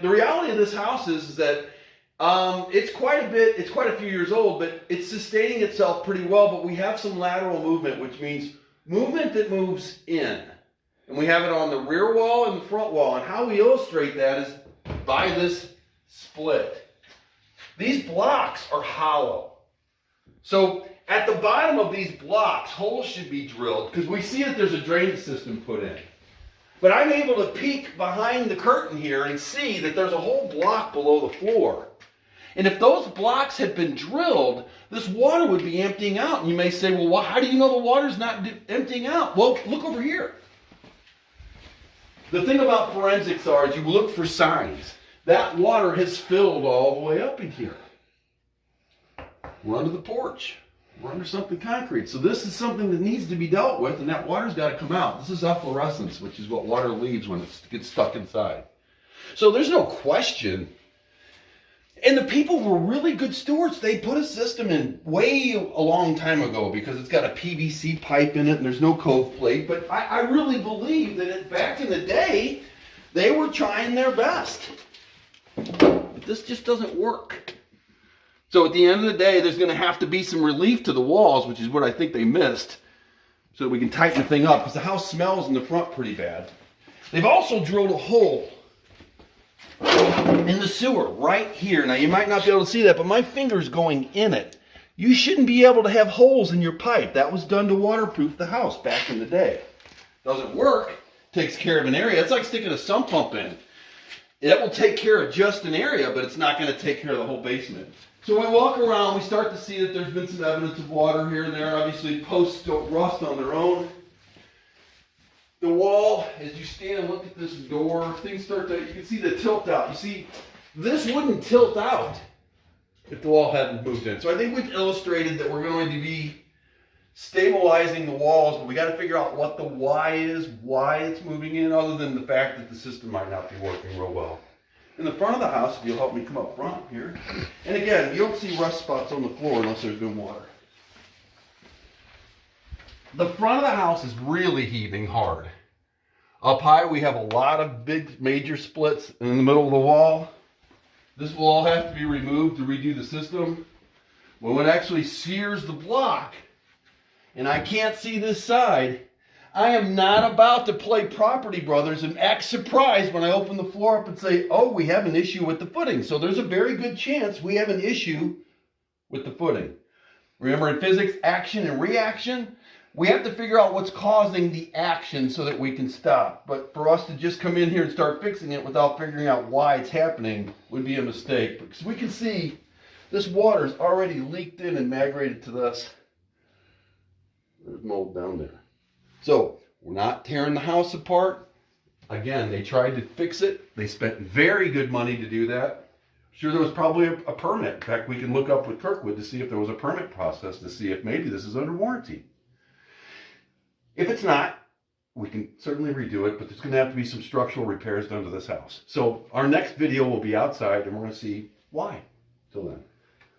The reality of this house is that it's quite a few years old, but it's sustaining itself pretty well, but we have some lateral movement, which means movement that moves in. And we have it on the rear wall and the front wall. And how we illustrate that is by this split. These blocks are hollow. So at the bottom of these blocks, holes should be drilled because we see that there's a drainage system put in. But I'm able to peek behind the curtain here and see that there's a whole block below the floor. And if those blocks had been drilled, this water would be emptying out. And you may say, well, how do you know the water's not emptying out? Well, look over here. The thing about forensics is you look for signs. That water has filled all the way up in here. We're under the porch. We're under something concrete. So this is something that needs to be dealt with, and that water's got to come out. This is efflorescence, which is what water leaves when it gets stuck inside. So there's no question. And the people were really good stewards. They put a system in way a long time ago because it's got a PVC pipe in it and there's no cove plate. But I really believe that back in the day, they were trying their best. But this just doesn't work. So at the end of the day, there's going to have to be some relief to the walls, which is what I think they missed, so that we can tighten the thing up, because the house smells in the front pretty bad. They've also drilled a hole in the sewer right here. Now, you might not be able to see that, but my finger's going in it. You shouldn't be able to have holes in your pipe. That was done to waterproof the house back in the day. Doesn't work. Takes care of an area. It's like sticking a sump pump in. That will take care of just an area, but it's not going to take care of the whole basement. So we walk around, we start to see that there's been some evidence of water here and there. Obviously, posts don't rust on their own. The wall, as you stand and look at this door, things start to, you can see the tilt out. You see, this wouldn't tilt out if the wall hadn't moved in. So I think we've illustrated that we're going to be stabilizing the walls, but we got to figure out what the why is, why it's moving in, other than the fact that the system might not be working real well. In the front of the house, if you'll help me come up front here, and again, you don't see rust spots on the floor unless there's been water. The front of the house is really heaving hard. Up high, we have a lot of big major splits in the middle of the wall. This will all have to be removed to redo the system. When it actually sears the block, and I can't see this side, I am not about to play Property Brothers and act surprised when I open the floor up and say, oh, we have an issue with the footing. So there's a very good chance we have an issue with the footing. Remember, in physics, action and reaction, we have to figure out what's causing the action so that we can stop. But for us to just come in here and start fixing it without figuring out why it's happening would be a mistake. Because we can see this water's already leaked in and migrated to this. There's mold down there. So we're not tearing the house apart. Again, they tried to fix it. They spent very good money to do that. Sure, there was probably a permit. In fact, we can look up with Kirkwood to see if there was a permit process to see if maybe this is under warranty. If it's not, we can certainly redo it, but there's going to have to be some structural repairs done to this house. So our next video will be outside, and we're going to see why. Till then.